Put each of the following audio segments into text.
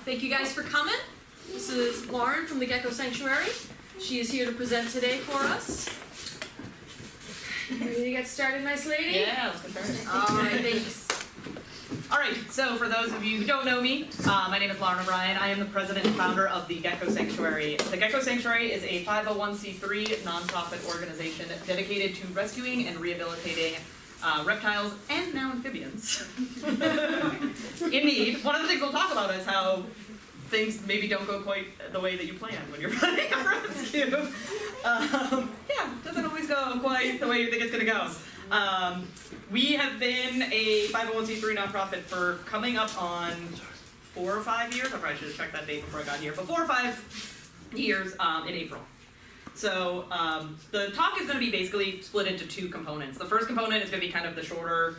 Thank you guys for coming. This is Lauren from the Gecko Sanctuary. She is here to present today for us. Ready to get started, nice lady? Yeah, let's get started. All right, thanks. All right, so for those of you who don't know me, my name is Lauren O'Brien. I am the president and founder of the Gecko Sanctuary. The Gecko Sanctuary is a 501c3 nonprofit organization dedicated to rescuing and rehabilitating reptiles and now amphibians in need. One of the things we'll talk about is how things maybe don't go quite the way that you planned when you're running a rescue. Yeah, doesn't always go quite the way you think it's going to go. We have been a 501c3 nonprofit for coming up on 4 or 5 years. I probably should have checked that date before I got here, but 4 or 5 years in April. So the talk is going to be basically split into 2 components. The first component is going to be kind of the shorter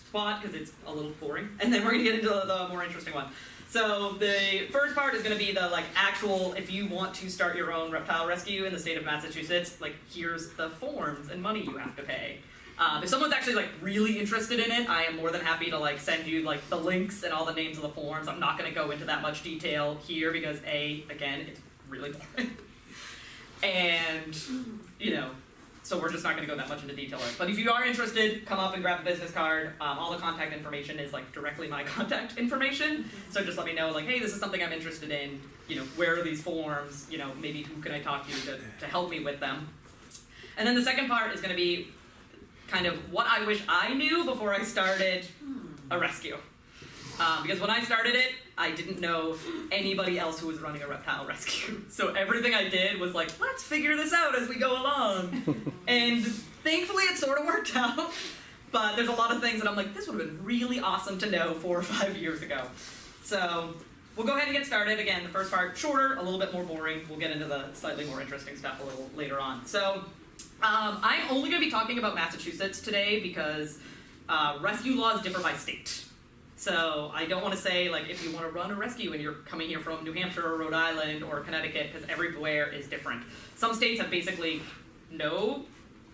spot because it's a little boring, and then we're going to get into the more interesting one. So the first part is going to be the actual, if you want to start your own reptile rescue in the state of Massachusetts, here's the forms and money you have to pay. If someone's actually really interested in it, I am more than happy to send you the links and all the names of the forms. I'm not going to go into that much detail here because again, it's really boring. And, so we're just not going to go that much into detail. But if you are interested, come up and grab a business card. All the contact information is directly my contact information. So just let me know hey, this is something I'm interested in. Where are these forms? Maybe who can I talk to help me with them? And then the second part is going to be kind of what I wish I knew before I started a rescue. Because when I started it, I didn't know anybody else who was running a reptile rescue. So everything I did was let's figure this out as we go along. And thankfully it sort of worked out. But there's a lot of things that I'm this would have been really awesome to know 4 or 5 years ago. So we'll go ahead and get started. Again, the first part, shorter, a little bit more boring. We'll get into the slightly more interesting stuff a little later on. So I'm only going to be talking about Massachusetts today because rescue laws differ by state. So I don't want to say if you want to run a rescue and you're coming here from New Hampshire or Rhode Island or Connecticut, because everywhere is different. Some states have basically no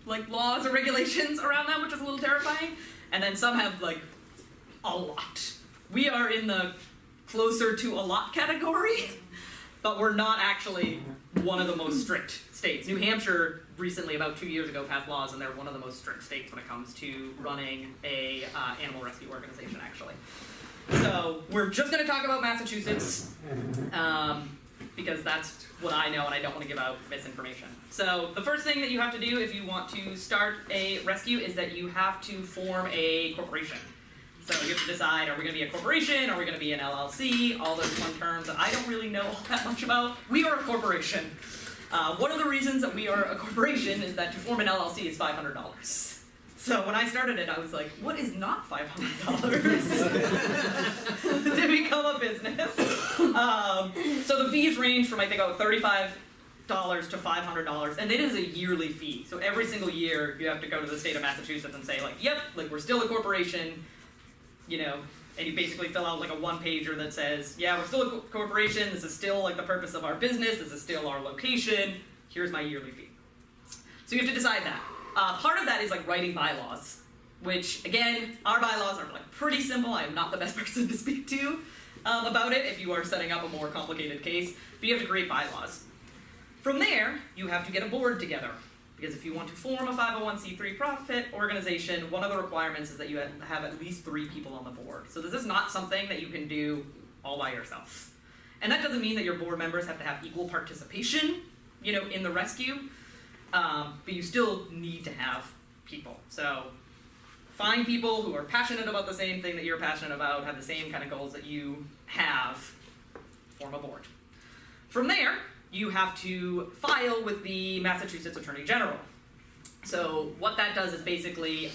laws or regulations around that, which is a little terrifying. And then some have a lot. We are in the closer to a lot category, but we're not actually one of the most strict states. New Hampshire recently, about 2 years ago, passed laws, and they're one of the most strict states when it comes to running a animal rescue organization, actually. So we're just going to talk about Massachusetts because that's what I know, and I don't want to give out misinformation. So the first thing that you have to do if you want to start a rescue is that you have to form a corporation. So you have to decide, are we going to be a corporation? Are we going to be an LLC? All those fun terms that I don't really know all that much about. We are a corporation. One of the reasons that we are a corporation is that to form an LLC is $500. So when I started it, I was what is not $500 to become a business? So the fees range from, I think, $35 to $500, and it is a yearly fee. So every single year, you have to go to the state of Massachusetts and say, yep, we're still a corporation, and you basically fill out a one-pager that says, yeah, we're still a corporation, this is still the purpose of our business, this is still our location, here's my yearly fee. So you have to decide that. Part of that is writing bylaws, which again, our bylaws are pretty simple. I am not the best person to speak to about it if you are setting up a more complicated case, but you have to create bylaws. From there, you have to get a board together. Because if you want to form a 501c3 profit organization, one of the requirements is that you have at least 3 people on the board. So this is not something that you can do all by yourself. And that doesn't mean that your board members have to have equal participation, in the rescue, but you still need to have people. So find people who are passionate about the same thing that you're passionate about, have the same kind of goals that you have, form a board. From there, you have to file with the Massachusetts Attorney General. So what that does is basically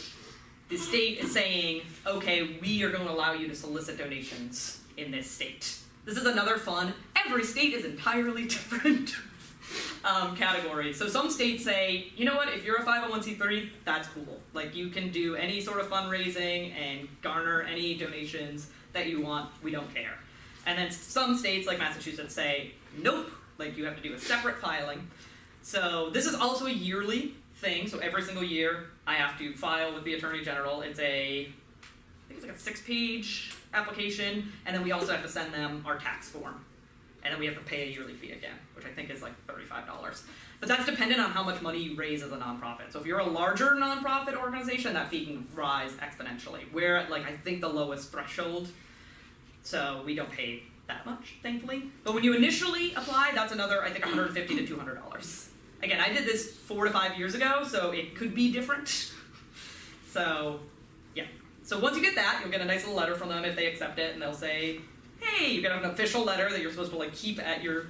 the state is saying, okay, we are going to allow you to solicit donations in this state. This is another fun, every state is entirely different category. So some states say, you know what, if you're a 501c3, that's cool. You can do any sort of fundraising and garner any donations that you want, we don't care. And then some states like Massachusetts say, nope, you have to do a separate filing. So this is also a yearly thing. So every single year I have to file with the Attorney General. It's a 6-page application, and then we also have to send them our tax form. And then we have to pay a yearly fee again, which I think is like $35. But that's dependent on how much money you raise as a nonprofit. So if you're a larger nonprofit organization, that fee can rise exponentially. We're at like, I think the lowest threshold, so we don't pay that much, thankfully. But when you initially apply, that's another, I think, $150 to $200. Again, I did this 4 to 5 years ago, so it could be different. So, yeah. So once you get that, you'll get a nice little letter from them if they accept it, and they'll say, hey, you're gonna have an official letter that you're supposed to like keep at your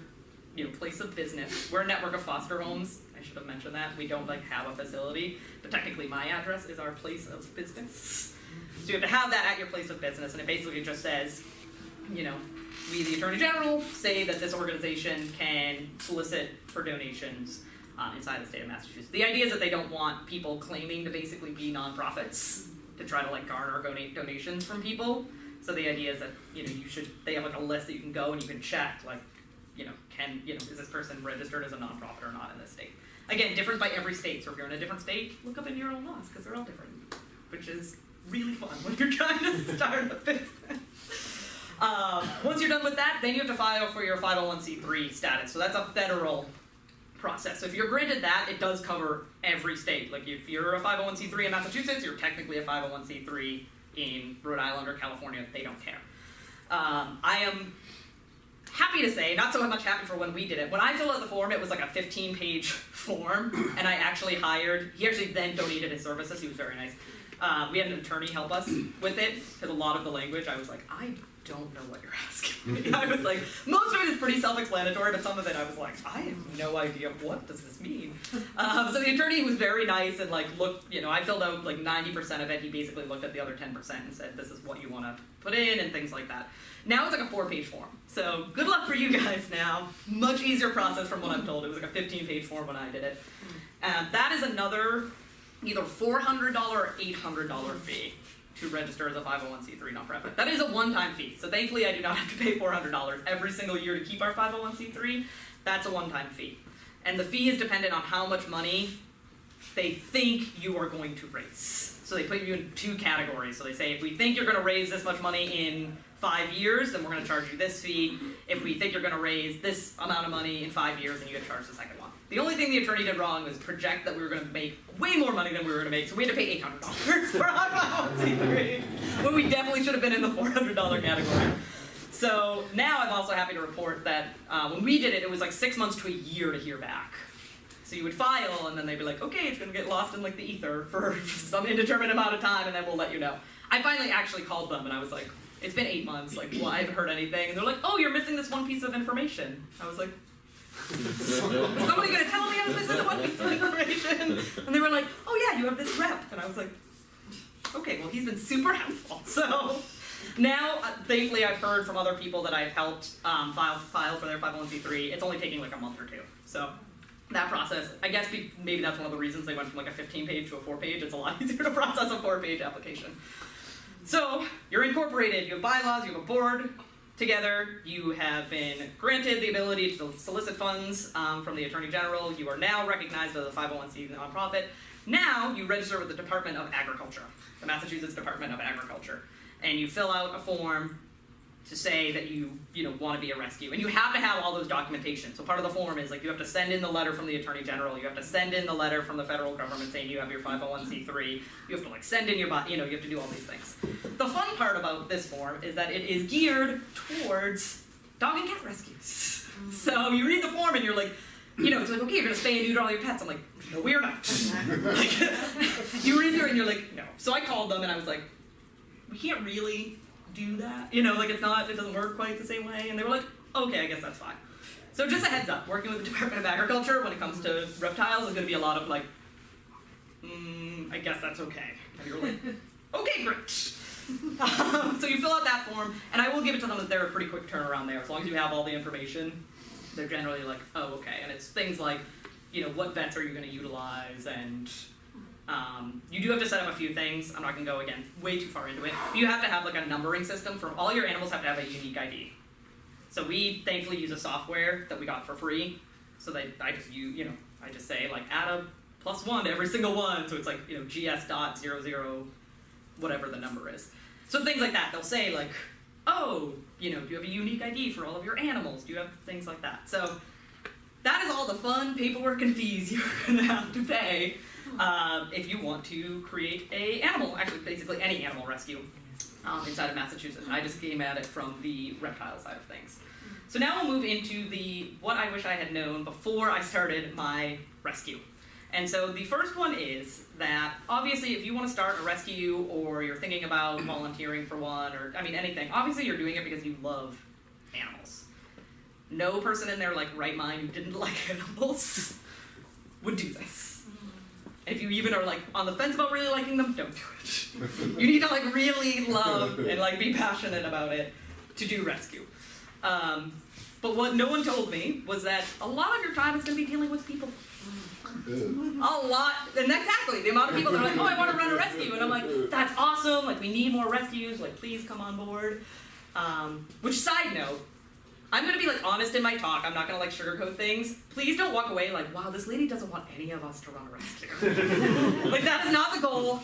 place of business. We're a network of foster homes. I should have mentioned that. We don't like have a facility, but technically my address is our place of business. So you have to have that at your place of business, and it basically just says, we, the Attorney General, say that this organization can solicit for donations inside the state of Massachusetts. The idea is that they don't want people claiming to basically be nonprofits to try to like garner donations from people. So the idea is that, they have like a list that you can go and you can check, like, is this person registered as a nonprofit or not in this state? Again, different by every state. So if you're in a different state, look up in your own laws, because they're all different, which is really fun when you're trying to start a business. Once you're done with that, then you have to file for your 501c3 status. So that's a federal process. So if you're granted that, it does cover every state. Like if you're a 501c3 in Massachusetts, you're technically a 501c3 in Rhode Island or California. They don't care. I am happy to say, not so much happy for when we did it. When I filled out the form, it was like a 15-page form, and I actually he actually then donated his services. He was very nice. We had an attorney help us with it, because a lot of the language, I was like, I don't know what you're asking me. I was like, most of it is pretty self-explanatory, but some of it I was like, I have no idea, what does this mean? So the attorney was very nice and like looked, I filled out like 90% of it. He basically looked at the other 10% and said, this is what you want to put in and things like that. Now it's like a 4-page form. So good luck for you guys now. Much easier process from what I'm told. It was like a 15-page form when I did it. That is another either $400 or $800 fee to register as a 501c3 nonprofit. That is a one-time fee. So thankfully I do not have to pay $400 every single year to keep our 501c3. That's a one-time fee. And the fee is dependent on how much money they think you are going to raise. So they put you in 2 categories. So they say, if we think you're going to raise this much money in 5 years, then we're going to charge you this fee. If we think you're going to raise this amount of money in 5 years, then you get charged the second one. The only thing the attorney did wrong was project that we were going to make way more money than we were going to make, so we had to pay $800 for our 501c3, when we definitely should have been in the $400 category. So now I'm also happy to report that when we did it, it was like 6 months to a year to hear back. So you would file, and then they'd be like, okay, it's going to get lost in like the ether for some indeterminate amount of time, and then we'll let you know. I finally actually called them, and I was like, it's been 8 months, like, well, I haven't heard anything. And they're like, oh, you're missing this one piece of information. I was like, is somebody going to tell me I was missing the one piece of information? And they were like, oh yeah, you have this rep. And I was like, okay, well, he's been super helpful. So now, thankfully, I've heard from other people that I've helped file for their 501c3. It's only taking like a month or 2. So that process, I guess maybe that's one of the reasons they went from like a 15-page to a 4-page. It's a lot easier to process a 4-page application. So you're incorporated, you have bylaws, you have a board together, you have been granted the ability to solicit funds from the Attorney General, you are now recognized as a 501c nonprofit. Now you register with the Department of Agriculture, the Massachusetts Department of Agriculture, and you fill out a form to say that you want to be a rescue. And you have to have all those documentation. So part of the form is like you have to send in the letter from the Attorney General, you have to send in the letter from the federal government saying you have your 501c3, you have to like send in your, you have to do all these things. The fun part about this form is that it is geared towards dog and cat rescues. So you read the form and you're like, it's like, okay, you're gonna spay and neuter all your pets. I'm like, no, we are not. Like, you read through it and you're like, no. So I called them and I was like, we can't really do that. It doesn't work quite the same way. And they were like, okay, I guess that's fine. So just a heads up, working with the Department of Agriculture when it comes to reptiles is gonna be a lot of like, I guess that's okay. And you're like, okay, great. So you fill out that form, and I will give it to them that they're a pretty quick turnaround there. As long as you have all the information, they're generally like, oh, okay. And it's things like, what vets are you gonna utilize, and you do have to set up a few things. I'm not going to go, again, way too far into it. You have to have like a numbering system for all your animals have to have a unique ID. So we thankfully use a software that we got for free. So I just say like add a +1 to every single one. So it's like, GS.00, whatever the number is. So things like that. They'll say like, oh, do you have a unique ID for all of your animals? Do you have things like that? So that is all the fun paperwork and fees you're gonna have to pay if you want to create a animal, actually basically any animal rescue inside of Massachusetts. I just came at it from the reptile side of things. So now we'll move into what I wish I had known before I started my rescue. And so the first one is that obviously if you want to start a rescue or you're thinking about volunteering for one or anything, obviously you're doing it because you love animals. No person in their right mind who didn't like animals would do this. If you even are on the fence about really liking them, don't do it. You need to really love and be passionate about it to do rescue. But what no one told me was that a lot of your time is going to be dealing with people. A lot, and exactly the amount of people that are like, oh, I want to run a rescue, and I'm like, that's awesome. We need more rescues. Please come on board. Which, side note, I'm gonna be honest in my talk. I'm not gonna sugarcoat things. Please don't walk away wow, this lady doesn't want any of us to run a rescue. That is not the goal.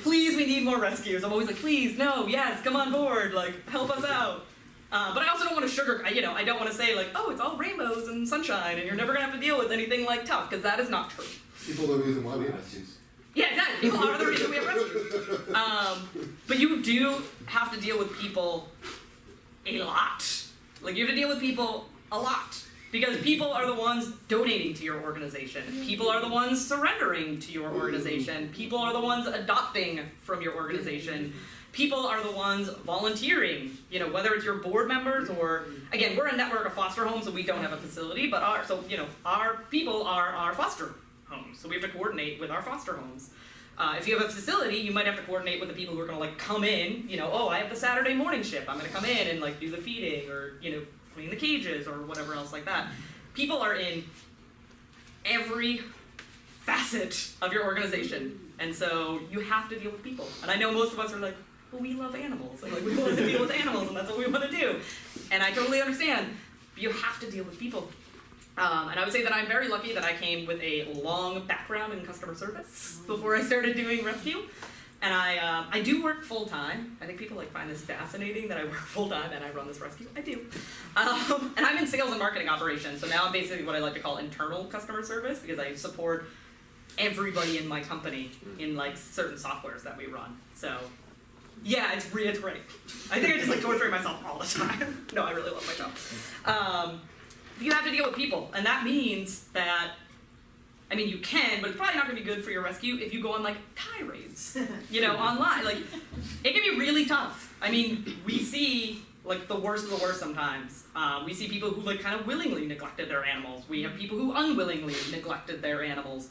Please, we need more rescues. I'm always please, no, yes, come on board. Help us out. But I also don't want to sugarcoat. I don't want to say oh, it's all rainbows and sunshine, and you're never gonna have to deal with anything tough, because that is not true. People are the reason why we have rescues. Yeah, exactly. People are the reason we have rescues. But you do have to deal with people a lot. You have to deal with people a lot. Because people are the ones donating to your organization. People are the ones surrendering to your organization. People are the ones adopting from your organization. People are the ones volunteering, whether it's your board members or, again, we're a network of foster homes, so we don't have a facility, but our people are our foster homes, so we have to coordinate with our foster homes. If you have a facility, you might have to coordinate with the people who are going to come in, oh, I have the Saturday morning shift, I'm going to come in and do the feeding or, clean the cages or whatever else like that. People are in every facet of your organization, and so you have to deal with people. And I know most of us are well, we love animals, and we want to deal with animals, and that's what we want to do. And I totally understand, but you have to deal with people. And I would say that I'm very lucky that I came with a long background in customer service before I started doing rescue. And I do work full-time. I think people find this fascinating that I work full-time and I run this rescue. I do. And I'm in sales and marketing operations, so now I'm basically what I like to call internal customer service, because I support everybody in my company in certain softwares that we run. So yeah, it's great. I think I just torturing myself all the time. No, I really love my job. You have to deal with people, and that means that, you can, but it's probably not going to be good for your rescue if you go on tirades, online. It can be really tough. We see the worst of the worst sometimes. We see people who kind of willingly neglected their animals. We have people who unwillingly neglected their animals.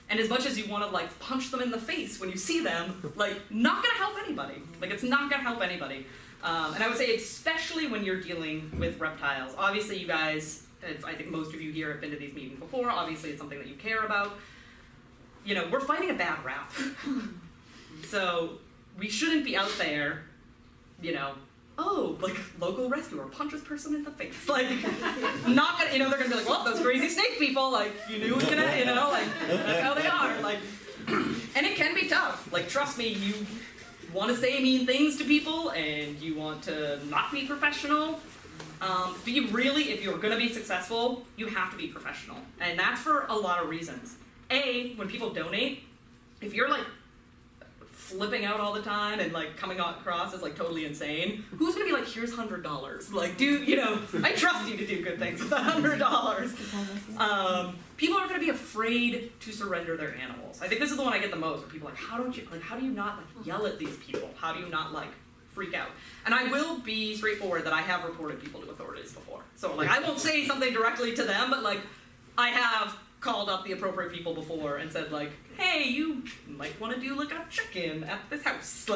And as much as you want to punch them in the face when you see them, not gonna help anybody. It's not gonna help anybody. And I would say especially when you're dealing with reptiles. Obviously you guys, I think most of you here have been to these meetings before. Obviously it's something that you care about. We're fighting a bad rap. So we shouldn't be out there, oh, local rescuer, punch this person in the face. Not gonna, they're gonna be well, those crazy snake people, you knew it was gonna, that's how they are. And it can be tough. Trust me, you want to say mean things to people and you want to not be professional. But you really, if you're gonna be successful, you have to be professional. And that's for a lot of reasons. A, when people donate, if you're flipping out all the time and coming across as totally insane, who's gonna be here's $100? Dude, I trust you to do good things with that $100. People are gonna be afraid to surrender their animals. I think this is the one I get the most, where people are how do you not yell at these people? How do you not freak out? And I will be straightforward that I have reported people to authorities before. So I won't say something directly to them, but I have called up the appropriate people before and said hey, you might want to do a check-in at this house.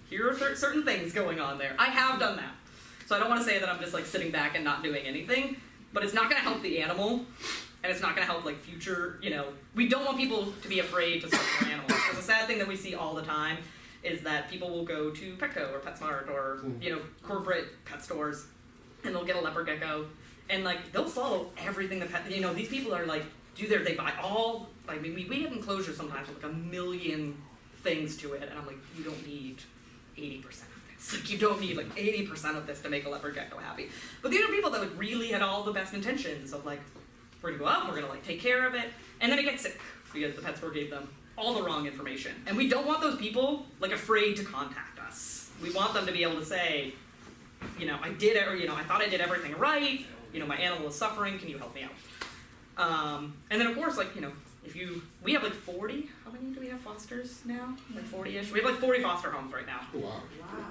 Here are certain things going on there. I have done that. So I don't want to say that I'm just sitting back and not doing anything, but it's not going to help the animal, and it's not going to help future, we don't want people to be afraid to start their animals. Because the sad thing that we see all the time is that people will go to Petco or PetSmart or, corporate pet stores, and they'll get a leopard gecko, and they'll follow everything the pet, these people are they buy all, we have enclosures sometimes with 1 million things to it, and I'm you don't need 80% of It's like you don't need like 80% of this to make a leopard gecko happy. But these are people that like really had all the best intentions of like, we're gonna go out, we're gonna like take care of it, and then it gets sick because the pet store gave them all the wrong information. And we don't want those people like afraid to contact us. We want them to be able to say, you know, I thought I did everything right, you know, my animal is suffering, can you help me out? And then of course, like, you know, we have like 40, how many do we have fosters now? Like 40-ish? We have like 40 foster homes right now. Oh, wow.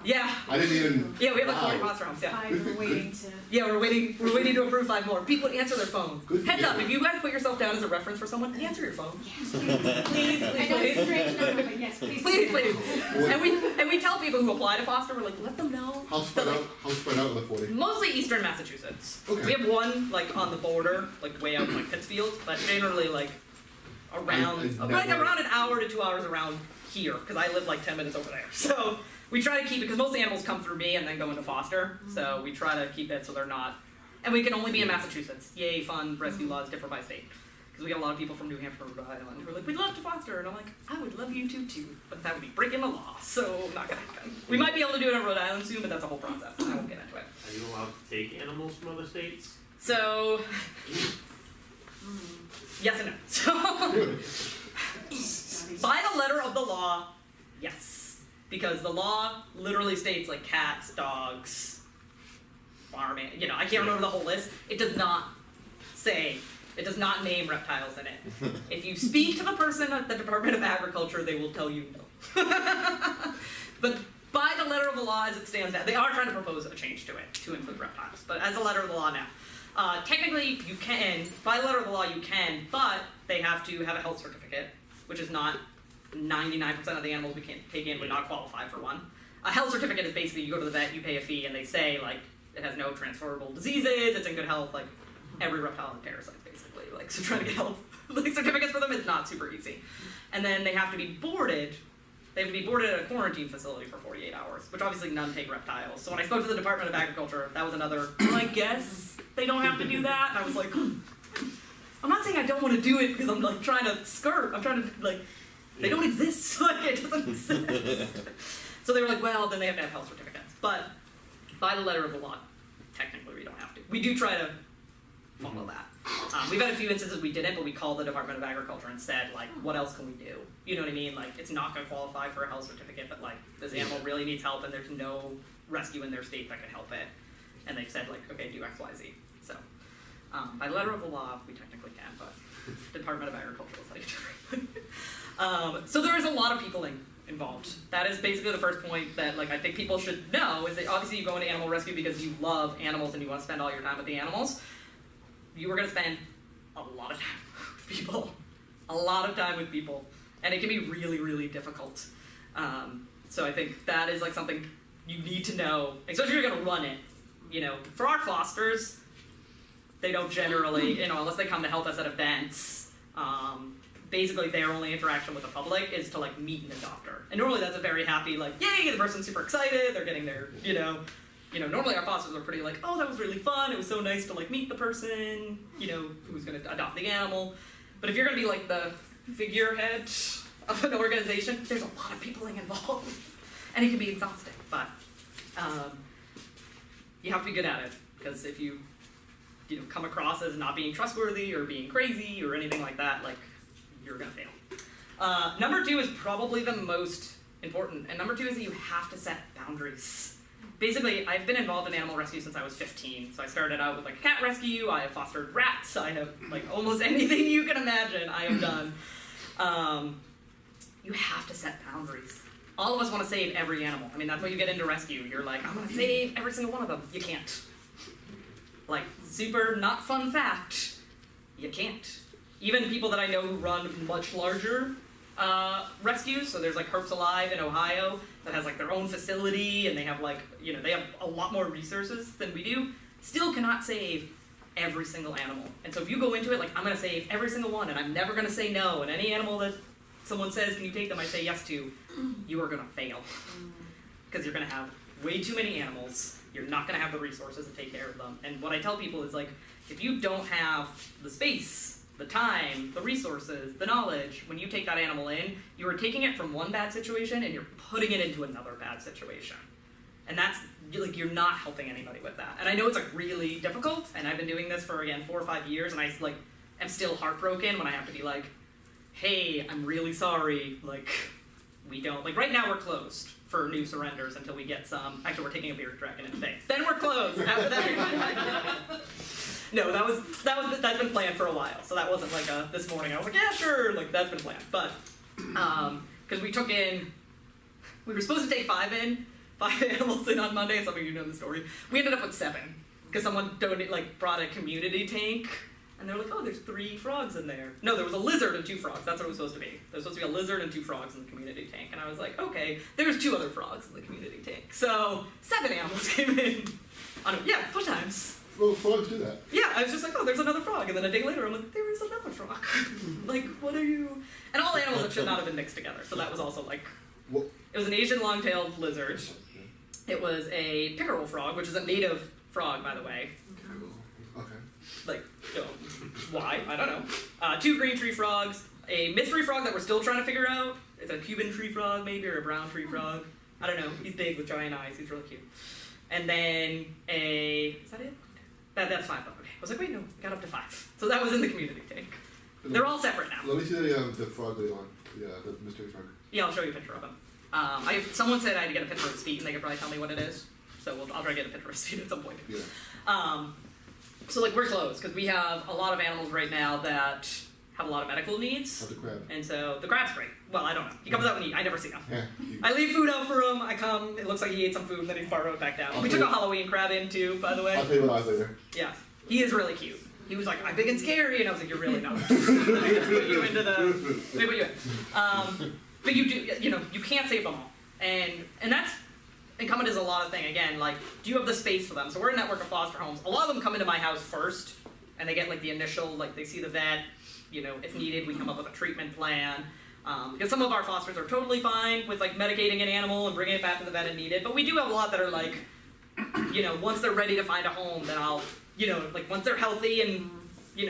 Yeah. I didn't even. Yeah, we have like 40 wow. foster homes, yeah. We're waiting to. Yeah, we're waiting to approve 5 more. People answer their phone. Good for Heads up, you. if you guys put yourself down as a reference for someone, answer your phone. Yes, Please, I please, know it's a please. strange number, but yes, please. Please. And we tell people who apply to foster, we're like, let them know. How spread that, out? How spread out are the 40? Mostly eastern Massachusetts. Okay. We have one like on the border, like way out in like Pittsfield, but generally like around around an hour to 2 hours around here, because I live like 10 minutes over there. So we try to keep it, because most animals come through me and then go into foster, so we try to keep it so they're not, and we can only be in Massachusetts. Yay, fun, rescue laws differ by state. Because we get a lot of people from New Hampshire, Rhode Island, who are like, we'd love to foster, and I'm like, I would love you to too, but that would be breaking the law, so not gonna happen. We might be able to do it in Rhode Island soon, but that's a whole process, and I won't get into it. Are you allowed to take animals from other states? So, yes and no. So, by the letter of the law, yes. Because the law literally states like cats, dogs, farm, you know, I can't remember the whole list. It does not name reptiles in it. If you speak to the person at the Department of Agriculture, they will tell you no. But by the letter of the law as it stands now, they are trying to propose a change to it to include reptiles. But as a letter of the law now, technically you can, by letter of the law you can, but they have to have a health certificate, which is not 99% of the animals we can take in would not qualify for one. A health certificate is basically you go to the vet, you pay a fee, and they say like it has no transferable diseases, it's in good health, like every reptile and parasite basically. Like so trying to get health like certificates for them is not super easy. And then they have to be boarded. They have to be boarded at a quarantine facility for 48 hours, which obviously none take reptiles. So when I spoke to the Department of Agriculture, that was another, well, I guess they don't have to do that. And I was like, I'm not saying I don't want to do it because I'm like trying to skirt. I'm trying to like, they don't exist. Like it doesn't exist. So they were like, well, then they have to have health certificates. But by the letter of the law, technically we don't have to. We do try to follow that. We've had a few instances we didn't, but we called the Department of Agriculture and said, like, what else can we do? You know what I mean? Like, it's not going to qualify for a health certificate, but like, this animal really needs help and there's no rescue in their state that can help it. And they've said, like, okay, do X, Y, Z. So, by letter of the law, we technically can, but Department of Agriculture will tell you differently. So there is a lot of people involved. That is basically the first point that, like, I think people should know, is that obviously you go into animal rescue because you love animals and you want to spend all your time with the animals. You are going to spend a lot of time with people. A lot of time with people. And it can be really, really difficult. So I think that is like something you need to know, especially if you're going to run it. You know, for our fosters, they don't generally, you know, unless they come to help us at events, basically their only interaction with the public is to like meet an adopter. And normally that's a very happy, like, yay, the person's super excited, they're getting their, you know, normally our fosters are pretty like, oh, that was really fun, it was so nice to like meet the person, you know, who's gonna adopt the animal. But if you're gonna be like the figurehead of an organization, there's a lot of people involved. And it can be exhausting, but you have to be good at it. Because if you come across as not being trustworthy or being crazy or anything like that, like, you're gonna fail. Number 2 is probably the most important, and number 2 is that you have to set boundaries. Basically, I've been involved in animal rescue since I was 15. So I started out with like a cat rescue, I have fostered rats, I have like almost anything you can imagine I have done. You have to set boundaries. All of us want to save every animal. I mean, that's why you get into rescue. You're like, I'm gonna save every single one of them. You can't. Like, super not fun fact, you can't. Even people that I know who run much larger rescues, so there's like Herps Alive in Ohio that has like their own facility and they have like, you know, they have a lot more resources than we do, still cannot save every single animal. And so if you go into it like, I'm gonna save every single one and I'm never gonna say no, and any animal that someone says, can you take them, I say yes to, you are gonna fail. Because you're gonna have way too many animals, you're not gonna have the resources to take care of them. And what I tell people is like, if you don't have the space, the time, the resources, the knowledge, when you take that animal in, you are taking it from one bad situation and you're putting it into another bad situation. And that's, like, you're not helping anybody with that. And I know it's, like, really difficult, and I've been doing this for, again, 4 or 5 years, and I, like, am still heartbroken when I have to be like, hey, I'm really sorry, like, we don't, like, right now we're closed for new surrenders until we get some, actually we're taking a bearded dragon in today. Then we're closed, after that. No, that's been planned for a while, so that wasn't like a, this morning I was like, yeah, sure, like, that's been planned. But, because we were supposed to take 5 animals in on Monday, some of you know the story. We ended up with 7, because someone brought a community tank, and they were like, oh, there's 3 frogs in there. No, there was a lizard and 2 frogs, that's what it was supposed to be. There was supposed to be a lizard and 2 frogs in the community tank, and I was like, okay, there's 2 other frogs in the community tank. So, 7 animals came in, yeah, 4 times. Well, frogs do that. Yeah, I was just like, oh, there's another frog. And then a day later, I'm like, there is another frog. Like, what are you? And all animals that should not have been mixed together. So that was also like, What? it was an Asian long-tailed lizard. It was a pickerel frog, which is a native frog, by the way. Okay. Like, why? I don't know. 2 green tree frogs, a mystery frog that we're still trying to figure out. It's a Cuban tree frog, maybe, or a brown tree frog. I don't know. He's big with giant eyes. He's really cute. And then is that it? That's 5. Okay. I was like, wait, no, I got up to 5. So that was in the community tank. They're all separate now. Let me see the frog later on. Yeah, the mystery frog. Yeah, I'll show you a picture of him. Someone said I had to get a picture of his feet, and they could probably tell me what it is. So I'll try to get a picture of his feet at some point. Yeah. So like we're closed because we have a lot of animals right now that have a lot of medical needs. How's the crab? And so the crab's great. Well, I don't know. He comes out and I never see him. Yeah. I leave food out for him. I come. It looks like he ate some food, and then he's borrowed back down. We took a Halloween crab in too, by the way. I'll tell you what I later. Yeah, he is really cute. He was like, I'm big and scary, and I was like, you're really not. Let me just put you into the. Let me put you in. But you do, you can't save them all, and that's incumbent is a lot of thing. Again, like, do you have the space for them? So we're a network of foster homes. A lot of them come into my house first, and they get like the initial, like they see the vet. If needed, we come up with a treatment plan. Because some of our fosters are totally fine with like medicating an animal and bringing it back to the vet if needed. But we do have a lot that are like, once they're ready to find a home, then I'll, like once they're healthy and,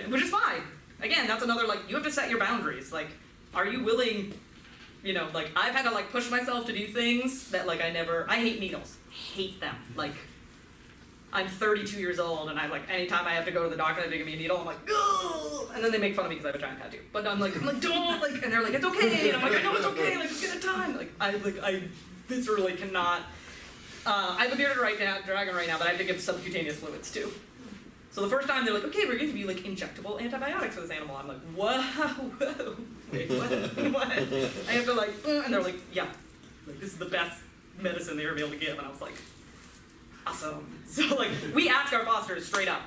which is fine. Again, that's another, like, you have to set your boundaries. Like, are you willing, like, I've had to like push myself to do things that like I hate needles. Hate them. Like, I'm 32 years old, and anytime I have to go to the doctor, they give me a needle, I'm like, ugh! And then they make fun of me because I have a giant tattoo. But I'm like, don't, like, and they're like, it's okay, and I'm like, I know it's okay, like, just get a time. Like, I viscerally cannot, I have a bearded dragon right now, but I have to give subcutaneous fluids too. So the first time they're like, okay, we're going to give you like injectable antibiotics for this animal. I'm like, whoa, wait, what? I have to like, and they're like, yeah, like this is the best medicine they were able to give, and I was like, awesome. So like, we ask our fosters straight up,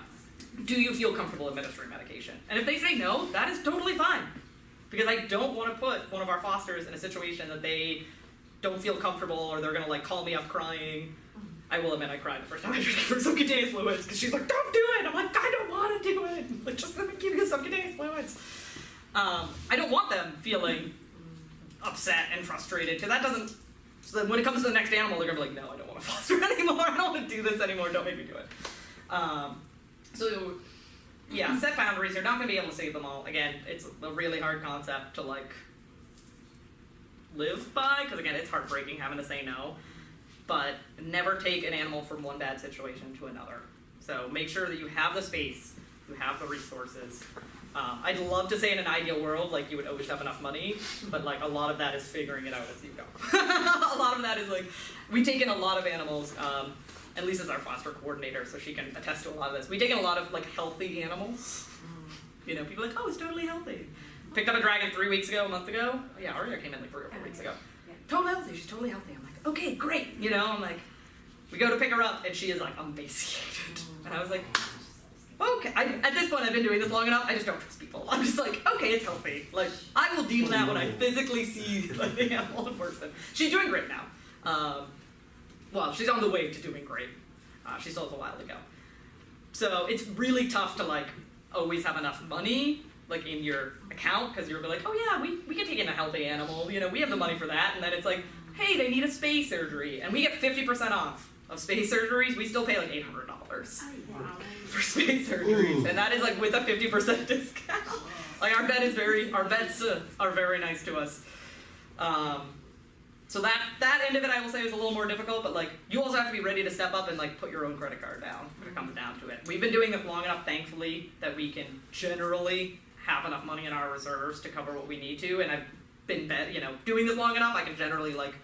do you feel comfortable administering medication? And if they say no, that is totally fine. Because I don't want to put one of our fosters in a situation that they don't feel comfortable or they're going to like call me up crying. I will admit I cried the first time I tried to give her subcutaneous fluids because she's like, don't do it. I'm like, I don't want to do it. Like, just let me give you subcutaneous fluids. I don't want them feeling upset and frustrated because that doesn't. So then when it comes to the next animal, they're gonna be like, no, I don't want to foster anymore. I don't want to do this anymore. Don't make me do it. So yeah, set boundaries. You're not gonna be able to save them all. Again, it's a really hard concept to like live by because again, it's heartbreaking having to say no. But never take an animal from one bad situation to another. So make sure that you have the space, you have the resources. I'd love to say in an ideal world, like you would always have enough money, but like a lot of that is figuring it out as you go. A lot of that is like, we take in a lot of animals, and Lisa's our foster coordinator, so she can attest to a lot of this. We take in a lot of like healthy animals. People are like, oh, it's totally healthy. Picked up a dragon 3 weeks ago, a month ago. Yeah, Aria came in like 3 or 4 weeks ago. Totally healthy, she's totally healthy. I'm like, okay, great. I'm like, we go to pick her up, and she is like emaciated. And I was like, okay. At this point, I've been doing this long enough, I just don't trust people. I'm just like, okay, it's healthy. Like, I will deem that when I physically see like, the animal in person. She's doing great now. Well, she's on the way to doing great. She still has a while to go. So it's really tough to like always have enough money like in your account because you're like, oh yeah, we can take in a healthy animal. We have the money for that. And then it's like, hey, they need a space surgery, and we get 50% off of space surgeries. We still pay like $800 for space surgeries, and that is like with a 50% discount. Like our vets are very nice to us. So that end of it, I will say, is a little more difficult, but like, you also have to be ready to step up and like put your own credit card down when it comes down to it. We've been doing this long enough, thankfully, that we can generally have enough money in our reserves to cover what we need to, and I've been, doing this long enough, I can generally like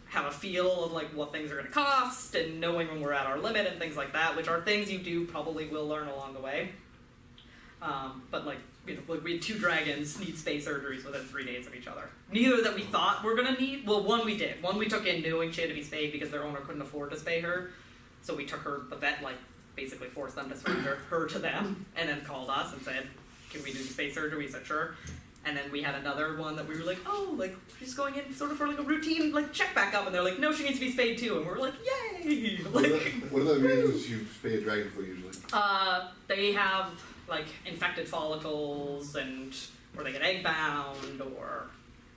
have a feel of like what things are going to cost and knowing when we're at our limit and things like that, which are things you do probably will learn along the way. But like, we had 2 dragons need space surgeries within 3 days of each other. Neither that we thought we're gonna need. Well, one we did. One we took in knowing she had to be spayed because their owner couldn't afford to spay her. So we took her, the vet like basically forced them to surrender her to them, and then called us and said, "Can we do the space surgery?" We said, "Sure." And then we had another one that we were like, "Oh, like she's going in sort of for like a routine like check back up," and they're like, "No, she needs to be spayed too," and we're like, "Yay!" Like, what are the reasons you spay a dragon for usually? they have like infected follicles and or they get egg bound or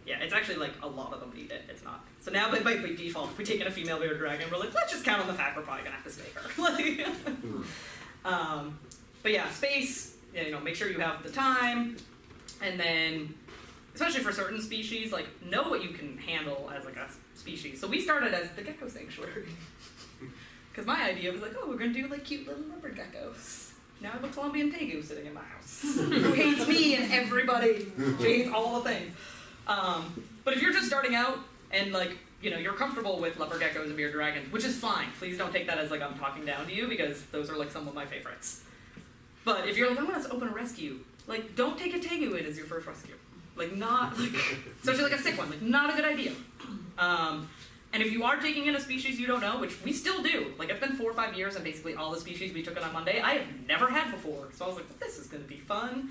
yeah, it's actually like a lot of them need it. It's not. So now by default, if we take in a female bearded dragon, we're like, let's just count on the fact we're probably gonna have to spay her. Like, but yeah, space. Make sure you have the time, and then especially for certain species, like know what you can handle as like a species. So we started as the gecko sanctuary because my idea was like, oh, we're gonna do like cute little leopard geckos. Now I have a Colombian tegu sitting in my house who hates me and everybody. She hates all the things. But if you're just starting out and like, you're comfortable with leopard geckos and bearded dragons, which is fine. Please don't take that as like I'm talking down to you because those are like some of my favorites. But if you're like, I want to open a rescue, like don't take a tegu in as your first rescue. Like not like, especially like a sick one, like not a good idea. And if you are taking in a species you don't know, which we still do, like it's been 4 or 5 years and basically all the species we took in on Monday, I have never had before. So I was like, well, this is gonna be fun.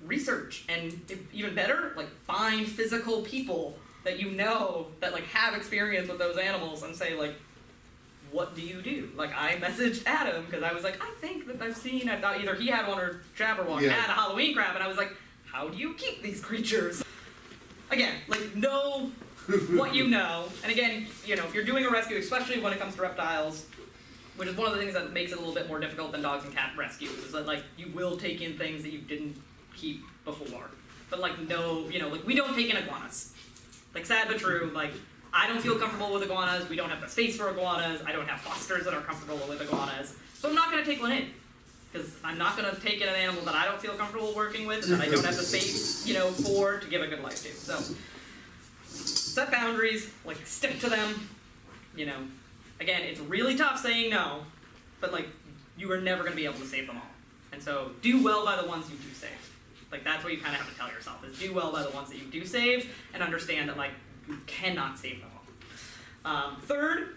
Research, and even better, like find physical people that that like have experience with those animals and say like, what do you do? Like I messaged Adam because I was like, I think that I thought either he had one or Jabber one had a Halloween crab, and I was like, how do you keep these creatures? Again, like know what you know, and again, if you're doing a rescue, especially when it comes to reptiles, which is one of the things that makes it a little bit more difficult than dogs and cat rescues, is that like you will take in things that you didn't keep before. But like like we don't take in iguanas. Like sad but true, like I don't feel comfortable with iguanas, we don't have the space for iguanas, I don't have fosters that are comfortable with iguanas, so I'm not going to take one in. Because I'm not going to take in an animal that I don't feel comfortable working with, and that I don't have the space, for to give a good life to. So set boundaries, like stick to them. Again, it's really tough saying no, but like you are never going to be able to save them all. And so do well by the ones you do save. Like that's what you kind of have to tell yourself, is do well by the ones that you do save and understand that like you cannot save them all. Third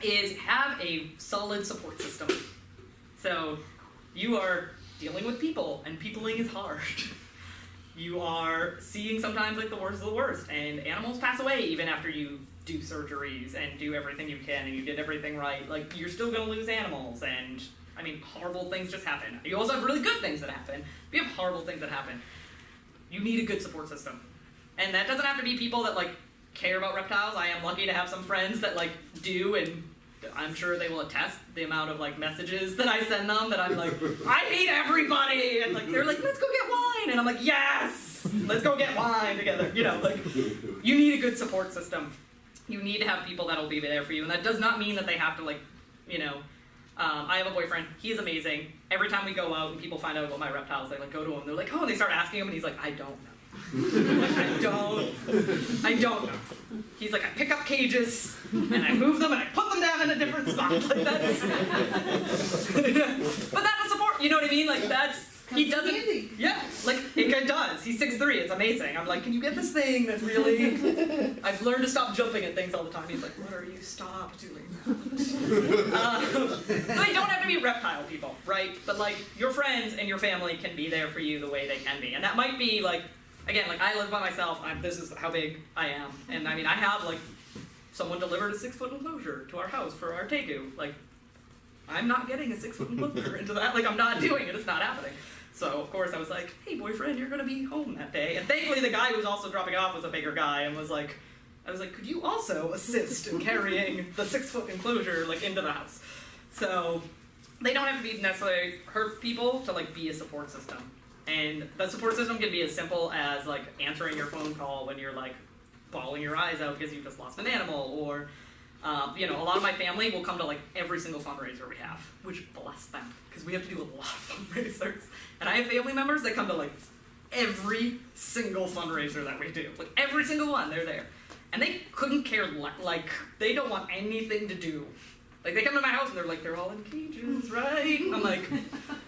is have a solid support system. So you are dealing with people, and peopling is hard. You are seeing sometimes like the worst of the worst, and animals pass away even after you do surgeries and do everything you can and you did everything right. Like you're still gonna lose animals, and I mean horrible things just happen. You also have really good things that happen, but you have horrible things that happen. You need a good support system. And that doesn't have to be people that like care about reptiles. I am lucky to have some friends that like do, and I'm sure they will attest the amount of like messages that I send them that I'm like, I hate everybody, and like they're like, let's go get wine, and I'm like, yes, let's go get wine together. Like you need a good support system. You need to have people that'll be there for you, and that does not mean that they have to like, I have a boyfriend. He is amazing. Every time we go out and people find out about my reptiles, they like go to him. They're like, oh, and they start asking him, and he's like, I don't know. I don't know. He's like, I pick up cages and I move them and I put them down in a different spot. Like that's, but that's a support. You know what I mean? Like he doesn't. Handy. Yeah, like it does. He's 6'3". It's amazing. I'm like, can you get this thing that's really? I've learned to stop jumping at things all the time. He's like, what are you? Stop doing that. So they don't have to be reptile people, right? But like your friends and your family can be there for you the way they can be, and that might be like. Again, like I live by myself, this is how big I am. And I mean, I have like, someone delivered a 6-foot enclosure to our house for our tegu. Like, I'm not getting a 6-foot enclosure into that, like I'm not doing it, it's not happening. So of course I was like, hey boyfriend, you're gonna be home that day. And thankfully the guy who was also dropping off was a bigger guy and was like, I was like, could you also assist in carrying the 6-foot enclosure like into the house? So they don't have to be necessarily hurt people to like be a support system. And the support system can be as simple as like answering your phone call when you're like bawling your eyes out because you just lost an animal, or you know, a lot of my family will come to like every single fundraiser we have, which bless them, because we have to do a lot of fundraisers. And I have family members that come to like every single fundraiser that we do, like every single one, they're there. And they couldn't care, like, they don't want anything to do. Like, they come to my house and they're like, they're all in cages, right? I'm like,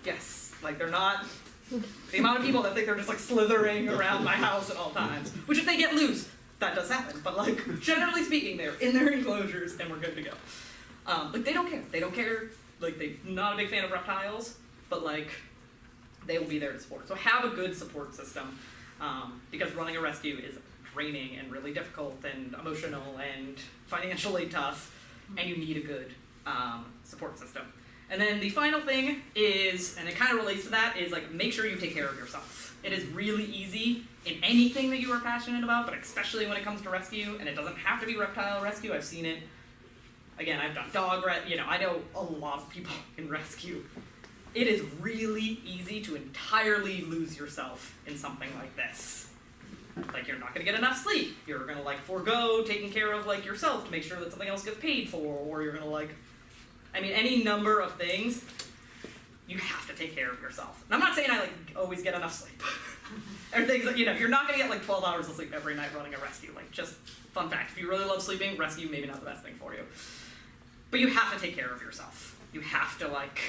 yes, like, they're not, the amount of people that think they're just like slithering around my house at all times, which if they get loose, that does happen, but like, generally speaking, they're in their enclosures and we're good to go. Like, they don't care, like, they're not a big fan of reptiles, but like, they will be there to support. So have a good support system, because running a rescue is draining and really difficult and emotional and financially tough, and you need a good support system. And then the final thing is, and it kind of relates to that, is like make sure you take care of yourself. It is really easy in anything that you are passionate about, but especially when it comes to rescue, and it doesn't have to be reptile rescue. I've seen it. Again, I've done dog rescue. You know, I know a lot of people in rescue. It is really easy to entirely lose yourself in something like this. Like, you're not gonna get enough sleep. You're gonna like forego taking care of like yourself to make sure that something else gets paid for, or you're gonna like, I mean, any number of things. You have to take care of yourself. And I'm not saying I like always get enough sleep. Or things like, you know, you're not gonna get like 12 hours of sleep every night running a rescue. Like, just fun fact, if you really love sleeping, rescue maybe not the best thing for you. But you have to take care of yourself. You have to like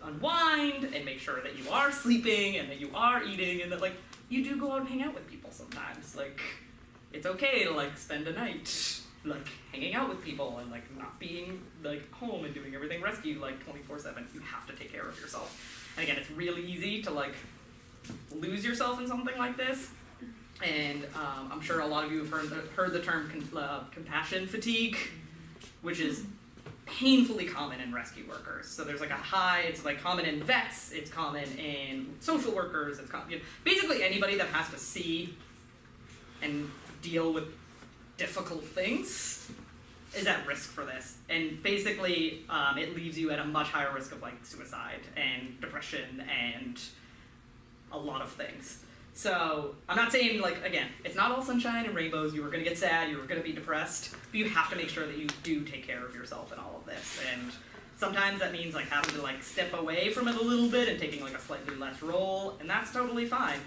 unwind and make sure that you are sleeping and that you are eating, and that like you do go out and hang out with people sometimes. Like, it's okay to like spend a night like hanging out with people and like not being like home and doing everything rescue like 24/7. You have to take care of yourself. And again, it's really easy to like lose yourself in something like this. And I'm sure a lot of you have heard the term compassion fatigue, which is painfully common in rescue workers. So there's like a high, it's like common in vets, it's common in social workers, it's common, you know, basically anybody that has to see and deal with difficult things is at risk for this. And basically it leaves you at a much higher risk of like suicide and depression and a lot of things. So I'm not saying, like, again, it's not all sunshine and rainbows. You are going to get sad, you are going to be depressed, but you have to make sure that you do take care of yourself in all of this. And sometimes that means like having to like step away from it a little bit and taking like a slightly less role, and that's totally fine.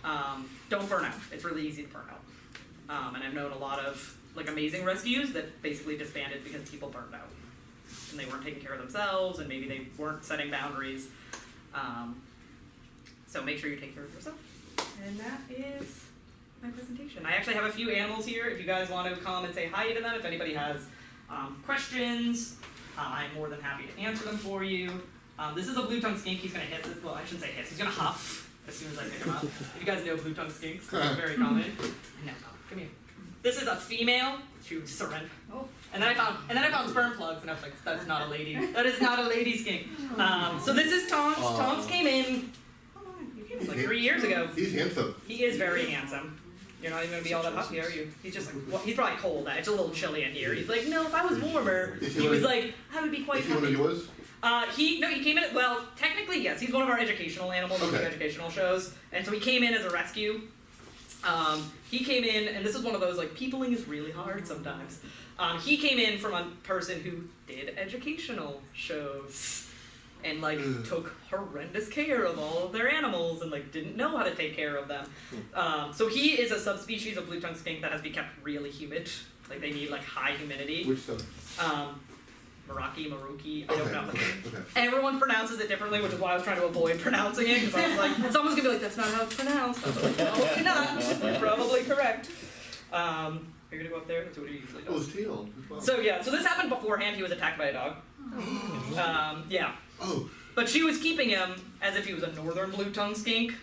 Don't burn out. It's really easy to burn out. And I've known a lot of like amazing rescues that basically disbanded because people burned out and they weren't taking care of themselves, and maybe they weren't setting boundaries. So make sure you take care of yourself. And that is my presentation. I actually have a few animals here. If you guys want to come and say hi to them, if anybody has questions, I'm more than happy to answer them for you. This is a blue-tongued skink. He's going to hiss. Well, I shouldn't say hiss. He's going to huff as soon as I pick him up. If you guys know blue-tongued skinks, it's very common. No, come here. This is a female. She surrendered. Oh. And then I found sperm plugs, and I was like, that's not a lady. That is not a lady skink. So this is Tonks. Tonks came in. Like 3 years ago. He's handsome. He is very handsome. You're not even gonna be all that puffy, are you? He's just like, well, he's probably cold. It's a little chilly in here. He's like, no, if I was warmer, he was like, I would be quite happy. Is he one of yours? He came in, well, technically, yes, he's one of our educational animals, we do educational shows, and so he came in as a rescue. He came in, and this is one of those, like, peopling is really hard sometimes. He came in from a person who did educational shows. And like took horrendous care of all of their animals and like didn't know how to take care of them. So he is a subspecies of blue-tongued skink that has to be kept really humid. Like they need like high humidity. Which stuff? Maruki, I don't know. Okay. Everyone pronounces it differently, which is why I was trying to avoid pronouncing it, because I was like, someone's gonna be like, that's not how it's pronounced. I was like, probably not. You're probably correct. You're gonna go up there? That's what he usually does. Oh, it's teal as well. So yeah, so this happened beforehand. He was attacked by a dog. Yeah. Oh. But she was keeping him as if he was a northern blue-tongued skink,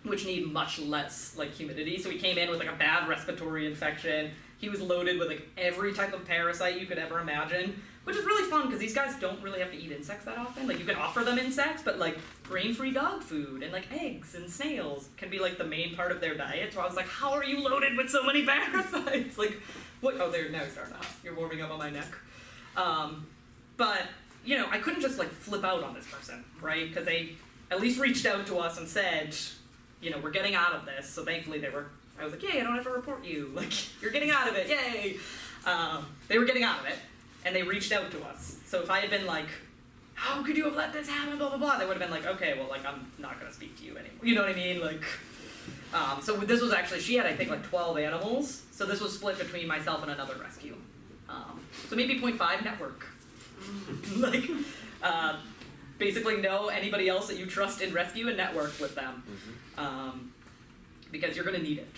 which need much less like humidity. So he came in with like a bad respiratory infection. He was loaded with like every type of parasite you could ever imagine, which is really fun because these guys don't really have to eat insects that often. Like you can offer them insects, but like grain-free dog food and like eggs and snails can be like the main part of their diet. So I was like, how are you loaded with so many parasites? Like, what? Oh, there, now you're starting off. You're warming up on my neck. But, you know, I couldn't just like flip out on this person, right? Because they at least reached out to us and said, you know, we're getting out of this. So thankfully they were I was like, yay, I don't have to report you. Like, you're getting out of it, yay. They were getting out of it, and they reached out to us. So if I had been like, how could you have let this happen, blah, blah, blah, they would have been like, okay, well, like, I'm not going to speak to you anymore. You know what I mean? Like, so this was actually, she had, I think, like 12 animals. So this was split between myself and another rescue. So maybe 0.5 network. Like, basically know anybody else that you trust in rescue and network with them. Because you're going to need it.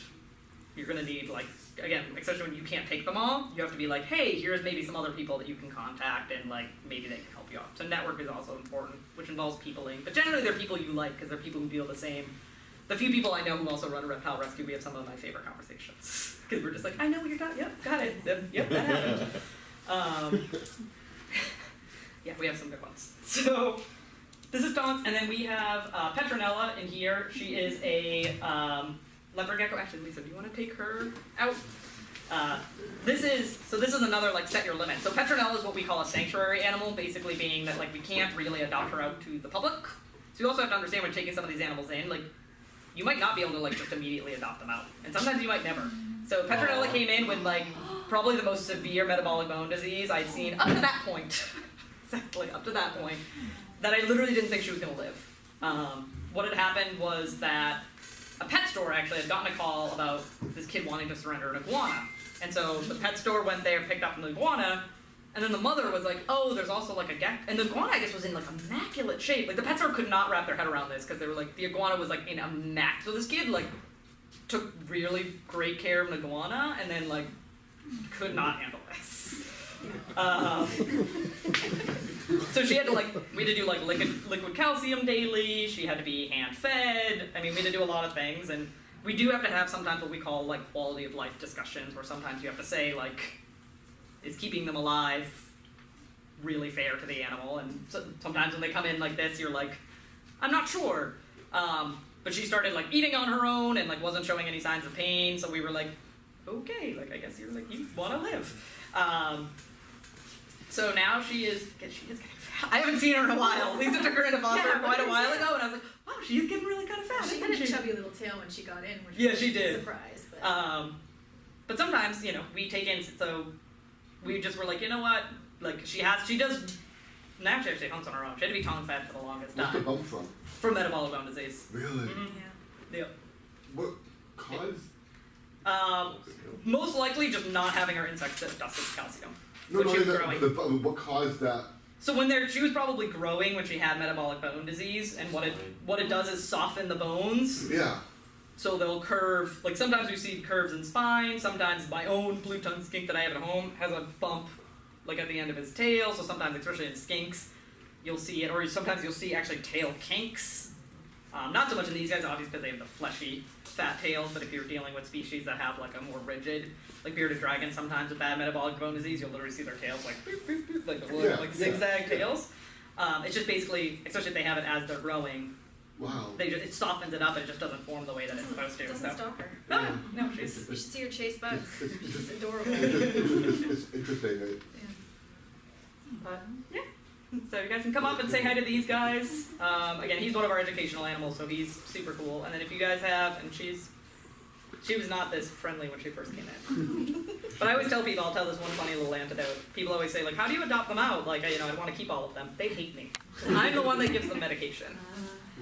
You're going to need, like, again, especially when you can't take them all, you have to be like, hey, here's maybe some other people that you can contact and, like, maybe they can help you out. So network is also important, which involves peopling. But generally they're people you like because they're people who feel the same. The few people I know who also run a reptile rescue, we have some of my favorite conversations. Because we're just like, I know what you're talking, yep, got it, yep, that happened. Yeah, we have some good ones. So, this is Dawn's, and then we have Petronella in here. She is a leopard gecko. Actually, Lisa, do you want to take her out? This is another, like, set your limit. So Petronella is what we call a sanctuary animal, basically being that, like, we can't really adopt her out to the public. So you also have to understand when taking some of these animals in, like, you might not be able to, like, just immediately adopt them out. And sometimes you might never. So Petronella came in with, like, probably the most severe metabolic bone disease I'd seen up to that point. Exactly, up to that point. That I literally didn't think she was going to live. What had happened was that a pet store actually had gotten a call about this kid wanting to surrender an iguana. And so the pet store went there, picked up an iguana, and then the mother was like, oh, there's also like a gecko. And the iguana, I guess, was in like immaculate shape. Like the pet store could not wrap their head around this because they were like, the iguana was like in immaculate. So this kid like took really great care of an iguana and then like could not handle this. So she had to we had to do like liquid calcium daily. She had to be hand fed. I mean, we had to do a lot of things, and we do have to have sometimes what we call like quality of life discussions, where sometimes you have to say like, is keeping them alive really fair to the animal? And so, sometimes when they come in like this, you're like, I'm not sure. But she started like eating on her own and like wasn't showing any signs of pain. So we were like, okay, like I guess you're like you want to live. So now she is getting fat. I haven't seen her in a while. Lisa took her into foster quite a while ago, and I was like, wow, she's getting really kind of fat. She had a chubby little tail when she got in, which yeah, was she did. a surprise. But But sometimes, you know, we take in, so we just were like, you know what, like she does, naturally actually humps on her own. She had to be tongue fed for the longest What's the time. bump from? For metabolic bone disease. Really? Mhm. yeah. Yep. What caused? Most likely just not having her insects dusted with calcium. No, when no, she was that, growing. what caused that? So she was probably growing when she had metabolic bone disease, and what it does is soften the bones. Yeah. So they'll curve, like sometimes we see curves in spine, sometimes my own blue tongue skink that I have at home has a bump like at the end of his tail, so sometimes, especially in skinks, you'll see it, or sometimes you'll see actually tail kinks. Not so much in these guys, obviously, because they have the fleshy, fat tails, but if you're dealing with species that have like a more rigid, like bearded dragons, sometimes with bad metabolic bone disease, you'll literally see their tails like boop, boop, boop, like the little zigzag tails. It's just basically, especially if they have it as they're growing, Wow. it softens it up and it just doesn't form the way that it's supposed to. Doesn't So. stop her. No, she's. You should see her chase bugs. She's adorable. It's interesting. But yeah. So you guys can come up and say hi to these guys. Again, he's one of our educational animals, so he's super cool. And then if you guys have, and she was not this friendly when she first came in. But I always tell people, I'll tell this one funny little anecdote. People always say, like, how do you adopt them out? Like, you know, I want to keep all of them. They hate me. I'm the one that gives them medication.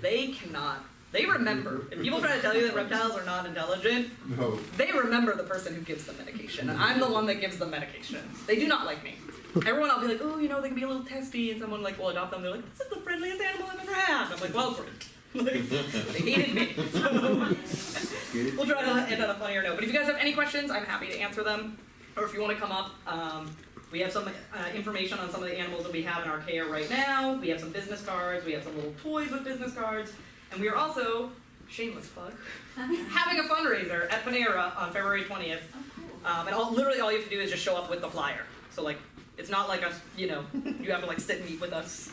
They cannot. They remember. If people try to tell you that reptiles are not intelligent, No. they remember the person who gives them medication. And I'm the one that gives them medication. They do not like me. Everyone, I'll be like, oh, you know, they can be a little testy, and someone like will adopt them. They're like, this is the friendliest animal I've ever had. And I'm like, well, great. Like, they hated me. So we'll try to end on a funnier note. But if you guys have any questions, I'm happy to answer them. Or if you want to come up, we have some information on some of the animals that we have in our care right now. We have some business cards. We have some little toys with business cards. And we are also, shameless plug, having a fundraiser at Panera on February 20th. And literally all you have to do is just show up with the flyer. So like, it's not like us, you know, you have to like sit and eat with us.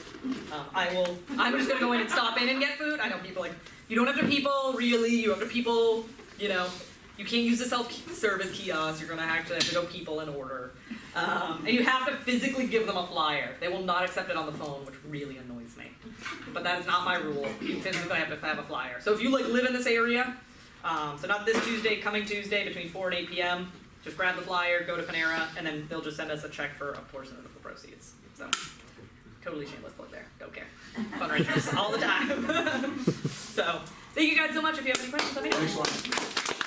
I'm just gonna go in and stop in and get food. I know people like, you don't have to people, really, you have to people, you know, you can't use the self-service kiosk, you're gonna actually have to go people and order. And you have to physically give them a flyer. They will not accept it on the phone, which really annoys me. But that is not my rule. You physically have to have a flyer. So if you like live in this area, So not this Tuesday, coming Tuesday between 4 and 8 p.m. Just grab the flyer, go to Panera, and then they'll just send us a check for a portion of the proceeds. So, totally shameless plug there. Don't care. Fundraisers all the time. So, thank you guys so much. If you have any questions, let me know. Thanks a lot.